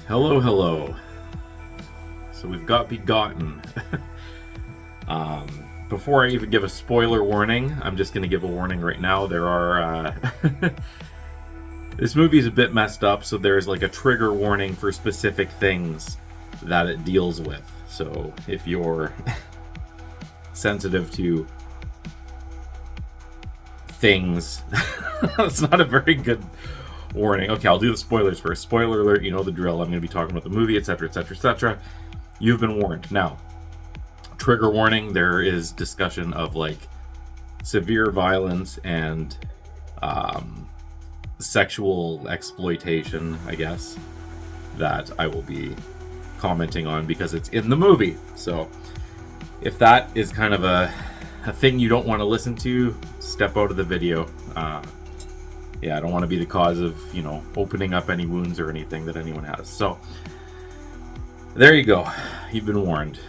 Hello, hello. So we've got Begotten. Before I even give a spoiler warning, I'm just going to give a warning right now. There are... this movie is a bit messed up, so there's like a trigger warning for specific things that it deals with. So if you're sensitive to things, that's not a very good warning. Okay, I'll do the spoilers first. Spoiler alert, you know the drill. I'm going to be talking about the movie, etc., etc., etc. You've been warned. Now, trigger warning, there is discussion of like severe violence and sexual exploitation, I guess, that I will be commenting on because it's in the movie. So if that is kind of a thing you don't want to listen to, step out of the video. Yeah, I don't want to be the cause of, opening up any wounds or anything that anyone has. So, there you go. You've been warned.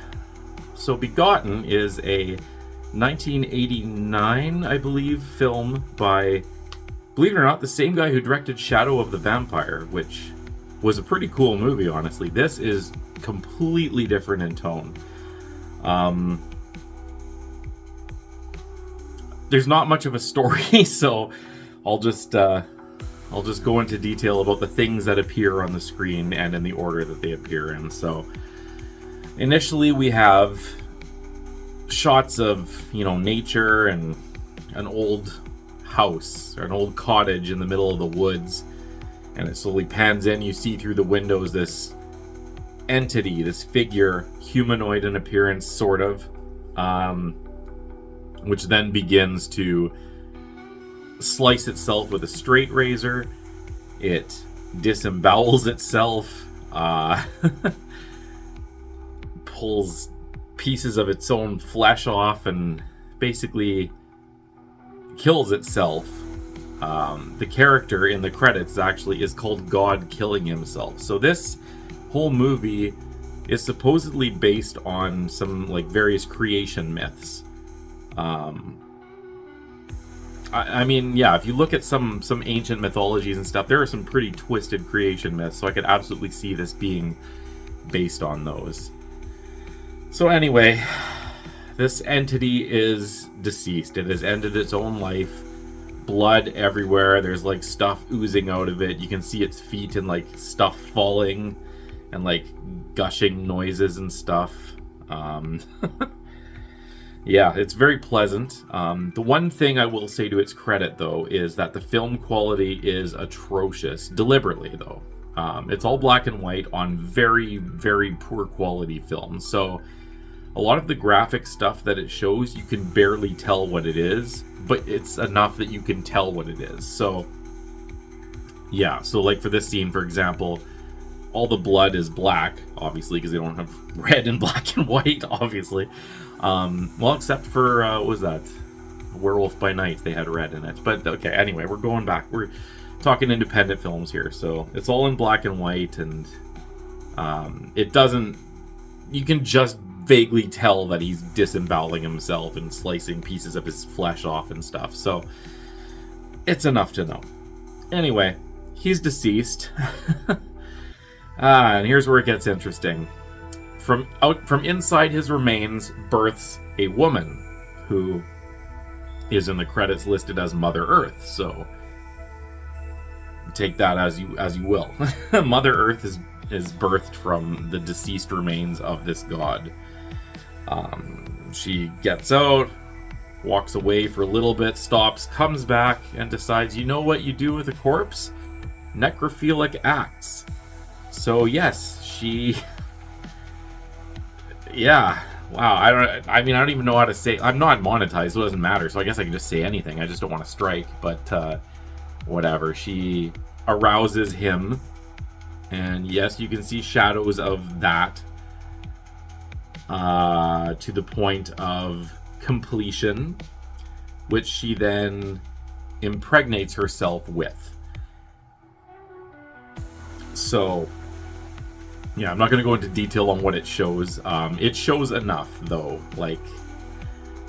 So, Begotten is a 1989, I believe, film by, believe it or not, the same guy who directed Shadow of the Vampire, which was a pretty cool movie, honestly. This is completely different in tone. There's not much of a story, so I'll just go into detail about the things that appear on the screen and in the order that they appear in. So initially we have shots of, nature and an old house or an old cottage in the middle of the woods, and it slowly pans in. You see through the windows this entity, this figure, humanoid in appearance, sort of, which then begins to slice itself with a straight razor. It disembowels itself, pulls pieces of its own flesh off, and basically kills itself. The character in the credits actually is called God killing himself. So this whole movie is supposedly based on some various creation myths. I mean, yeah, if you look at some ancient mythologies and stuff, there are some pretty twisted creation myths, so I could absolutely see this being based on those. So anyway, this entity is deceased. It has ended its own life. Blood everywhere. There's stuff oozing out of it. You can see its feet and stuff falling and gushing noises and stuff. Yeah, it's very pleasant. The one thing I will say to its credit, though, is that the film quality is atrocious. Deliberately, though. It's all black and white on very, very poor quality film. So a lot of the graphic stuff that it shows, you can barely tell what it is, but it's enough that you can tell what it is. So, yeah. So, for this scene, for example, all the blood is black, obviously, because they don't have red and black and white, obviously. Well, except for, what was that? Werewolf by Night, they had red in it. But, okay, anyway, we're going back. We're talking independent films here, so it's all in black and white, and it doesn't... You can just vaguely tell that he's disemboweling himself and slicing pieces of his flesh off and stuff, so it's enough to know. Anyway, he's deceased. And here's where it gets interesting. From inside his remains births a woman who is in the credits listed as Mother Earth. So take that as you will. Mother Earth is birthed from the deceased remains of this god. She gets out, walks away for a little bit, stops, comes back, and decides, you know what you do with a corpse? Necrophilic acts. So yes, she... Yeah. Wow. I don't even know how to say. I'm not monetized, so it doesn't matter. So I guess I can just say anything. I just don't want to strike. But whatever. She arouses him, and yes, you can see shadows of that to the point of completion, which she then impregnates herself with. So. Yeah, I'm not going to go into detail on what it shows. It shows enough, though.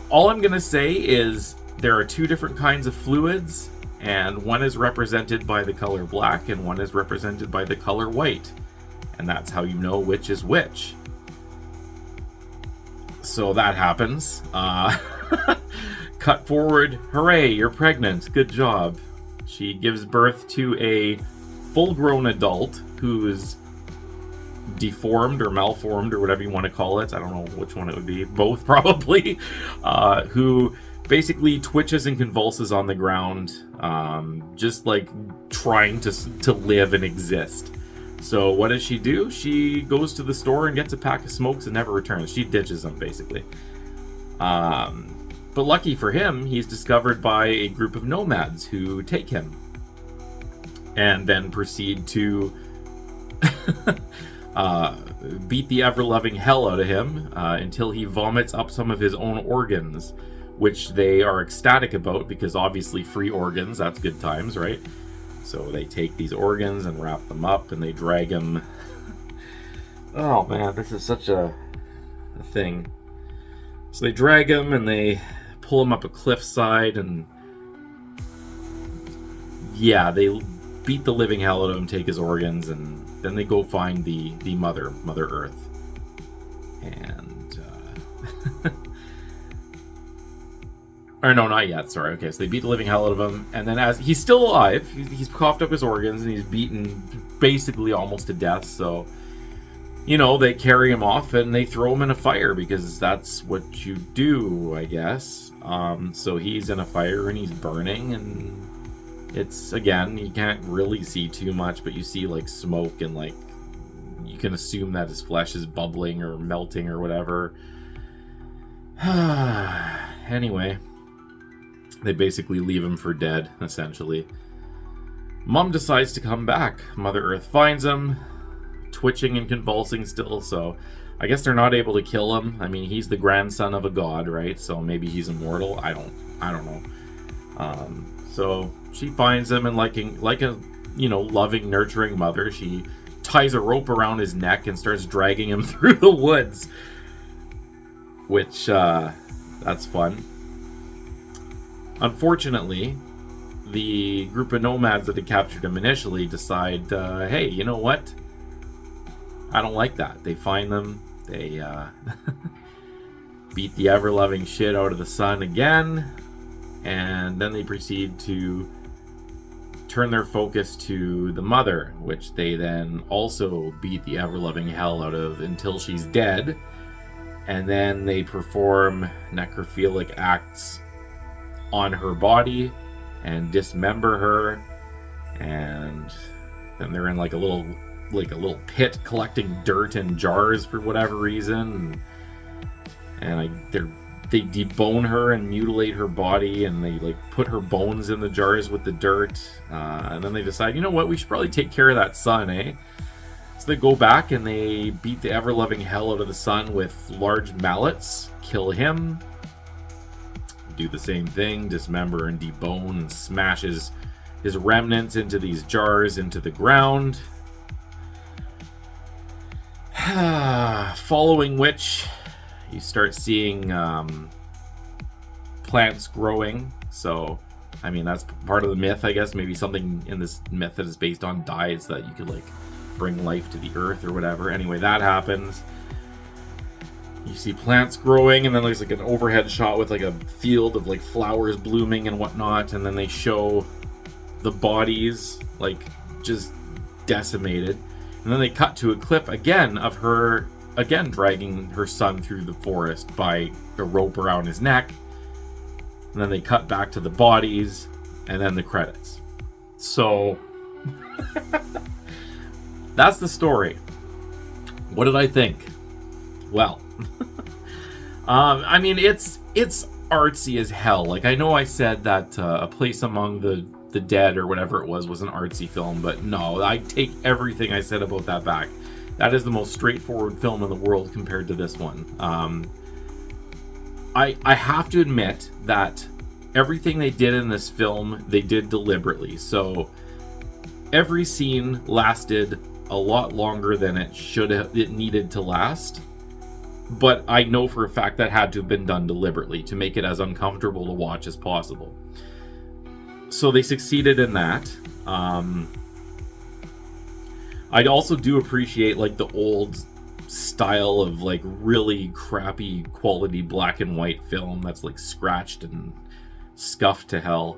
All I'm going to say is there are two different kinds of fluids, and one is represented by the color black, and one is represented by the color white. And that's how you know which is which. So that happens. Cut forward. Hooray, you're pregnant. Good job. She gives birth to a full-grown adult who's deformed or malformed or whatever you want to call it. I don't know which one it would be. Both, probably. Who basically twitches and convulses on the ground, just like trying to live and exist. So what does she do? She goes to the store and gets a pack of smokes and never returns. She ditches them, basically. But lucky for him, he's discovered by a group of nomads who take him and then proceed to beat the ever-loving hell out of him until he vomits up some of his own organs, which they are ecstatic about because obviously free organs, that's good times, right? So they take these organs and wrap them up and they drag him. Oh man, this is such a thing. So they drag him and they pull him up a cliffside and yeah, they beat the living hell out of him, take his organs, and then they go find the Mother Earth. And or no, not yet, sorry. Okay, so they beat the living hell out of him, and then as he's still alive, he's coughed up his organs, and he's beaten basically almost to death, so, you know, they carry him off, and they throw him in a fire, because that's what you do, I guess. So he's in a fire, and he's burning, and it's, again, you can't really see too much, but you see, like, smoke, and, like, you can assume that his flesh is bubbling, or melting, or whatever. Anyway, they basically leave him for dead, essentially. Mom decides to come back. Mother Earth finds him, twitching and convulsing still, so I guess they're not able to kill him. I mean, he's the grandson of a god, right? So maybe he's immortal. I don't know. So she finds him, and like a loving, nurturing mother, she ties a rope around his neck and starts dragging him through the woods. Which, that's fun. Unfortunately, the group of nomads that had captured him initially decide, hey, you know what? I don't like that. They find them, they beat the ever-loving shit out of the son again, and then they proceed to turn their focus to the mother, which they then also beat the ever-loving hell out of until she's dead, and then they perform necrophilic acts on her body and dismember her, and then they're in like a little pit collecting dirt in jars for whatever reason, and they debone her and mutilate her body, and they like put her bones in the jars with the dirt, and then they decide, you know what, we should probably take care of that son, eh? So they go back and they beat the ever-loving hell out of the son with large mallets, kill him, do the same thing, dismember and debone and smash his remnants into these jars into the ground. Following which, you start seeing plants growing. So, I mean, that's part of the myth, I guess. Maybe something in this myth that is based on dyes that you could, like, bring life to the earth or whatever. Anyway, that happens. You see plants growing, and then there's like an overhead shot with like a field of like flowers blooming and whatnot, and then they show the bodies like just decimated, and then they cut to a clip again of her again dragging her son through the forest by a rope around his neck, and then they cut back to the bodies, and then the credits. So that's the story. What did I think? Well, I mean, it's artsy as hell. Like, I know I said that A Place Among the Dead or whatever it was an artsy film, but no, I take everything I said about that back. That is the most straightforward film in the world compared to this one. I have to admit that everything they did in this film, they did deliberately. So every scene lasted a lot longer than it needed to last. But I know for a fact that had to have been done deliberately to make it as uncomfortable to watch as possible. So they succeeded in that. I also do appreciate like the old style of like really crappy quality black and white film that's like scratched and scuffed to hell.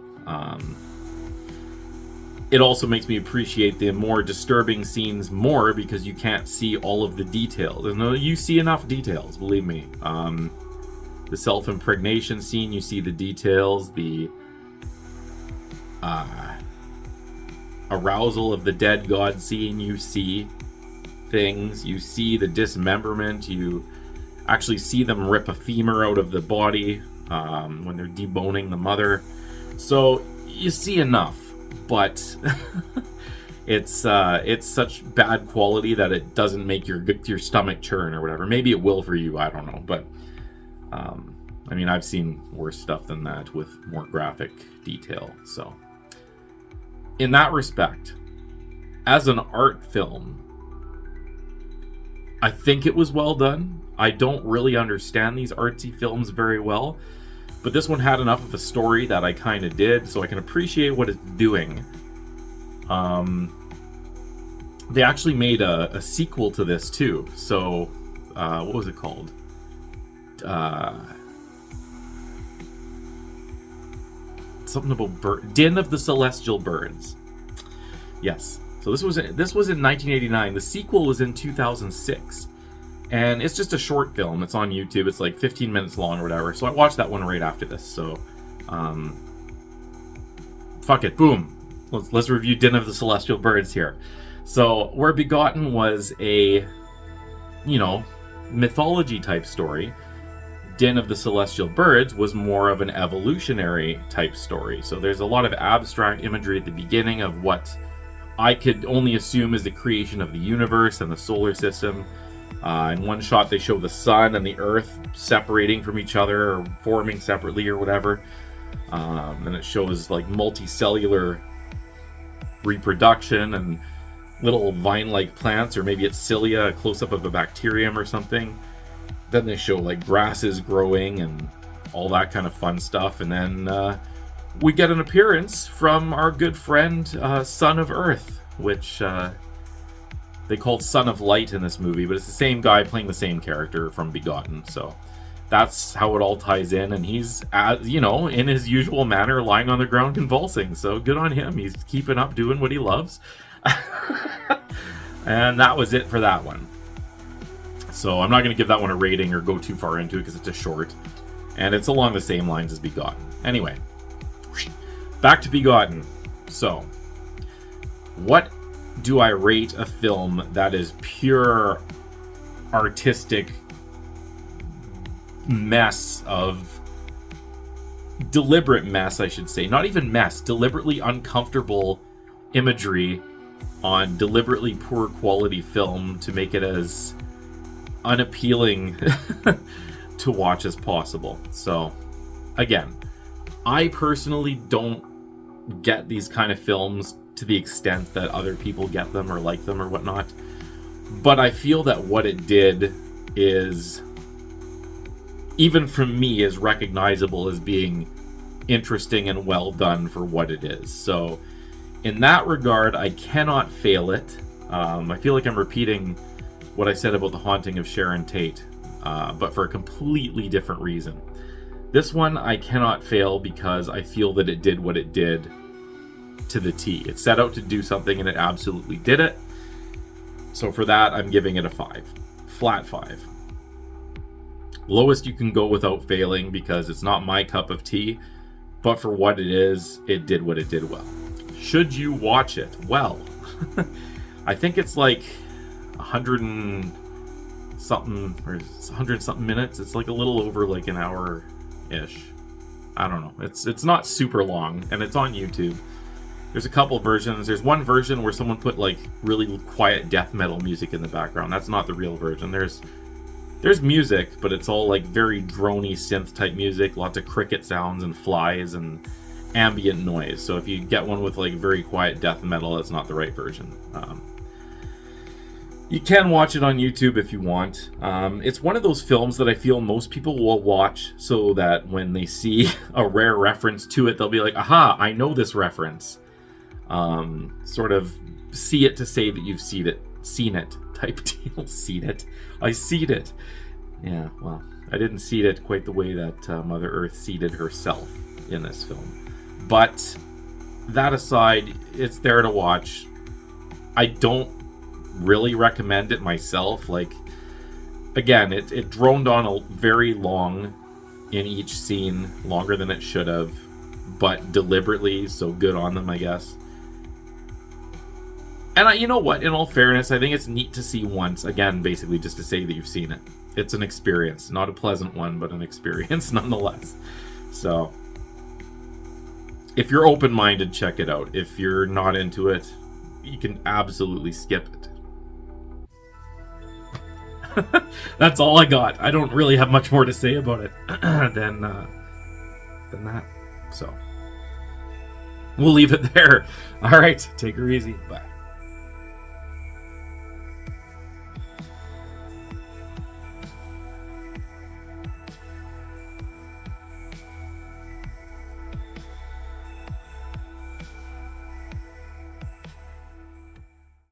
It also makes me appreciate the more disturbing scenes more because you can't see all of the details. And you see enough details, believe me. The self-impregnation scene, you see the details. The arousal of the dead god scene, you see things. You see the dismemberment. You actually see them rip a femur out of the body when they're deboning the mother. So you see enough. But it's such bad quality that it doesn't make your stomach churn or whatever. Maybe it will for you, I don't know. But I mean, I've seen worse stuff than that with more graphic detail. So in that respect, as an art film, I think it was well done. I don't really understand these artsy films very well. But this one had enough of a story that I kind of did, so I can appreciate what it's doing. They actually made a sequel to this too. So, what was it called? Something about Din of the Celestial Birds. Yes. So this was in 1989. The sequel was in 2006. And it's just a short film. It's on YouTube. It's like 15 minutes long or whatever. So I watched that one right after this. So, fuck it. Boom. Let's review Din of the Celestial Birds here. So, where Begotten was a, mythology type story, Din of the Celestial Birds was more of an evolutionary type story. So there's a lot of abstract imagery at the beginning of what I could only assume is the creation of the universe and the solar system. In one shot, they show the sun and the earth separating from each other or forming separately or whatever. And it shows like multicellular reproduction and little vine-like plants, or maybe it's cilia, a close-up of a bacterium or something. Then they show like grasses growing and all that kind of fun stuff. And then we get an appearance from our good friend, Son of Earth, which... they called Son of Light in this movie, but it's the same guy playing the same character from Begotten. So that's how it all ties in. And he's, in his usual manner, lying on the ground convulsing. So good on him. He's keeping up doing what he loves. And that was it for that one. So I'm not going to give that one a rating or go too far into it because it's a short. And it's along the same lines as Begotten. Anyway, back to Begotten. So, what do I rate a film that is pure artistic mess of deliberate mess, I should say, not even mess, deliberately uncomfortable imagery on deliberately poor quality film to make it as unappealing to watch as possible? So again, I personally don't get these kind of films to the extent that other people get them or like them or whatnot. But I feel that what it did is, even from me, is recognizable as being interesting and well done for what it is. So in that regard, I cannot fail it. I feel like I'm repeating what I said about The Haunting of Sharon Tate, but for a completely different reason. This one I cannot fail because I feel that it did what it did to the T. It set out to do something and it absolutely did it. So for that, I'm giving it a 5. Flat 5. Lowest you can go without failing because it's not my cup of tea, but for what it is, it did what it did well. Should you watch it? Well, I think it's like 100 and something, or 100 something minutes. It's like a little over like an hour-ish. I don't know. It's not super long, and it's on YouTube. There's a couple versions. There's one version where someone put like really quiet death metal music in the background. That's not the real version. There's music, but it's all like very drony synth type music, lots of cricket sounds and flies and ambient noise. So if you get one with like very quiet death metal, that's not the right version. You can watch it on YouTube if you want. It's one of those films that I feel most people will watch so that when they see a rare reference to it, they'll be like, aha, I know this reference. sort of see it to say that you've seen it type deal. Seen it. I seed it. Yeah, well, I didn't seed it quite the way that Mother Earth seeded herself in this film. But that aside, it's there to watch. I don't really recommend it myself. Like, again, it droned on a very long in each scene, longer than it should have, but deliberately, so good on them, I guess. And you know what? In all fairness, I think it's neat to see once, again, basically just to say that you've seen it. It's an experience. Not a pleasant one, but an experience nonetheless. So, if you're open-minded, check it out. If you're not into it, you can absolutely skip it. That's all I got. I don't really have much more to say about it than that. So, we'll leave it there. All right, take her easy. Bye.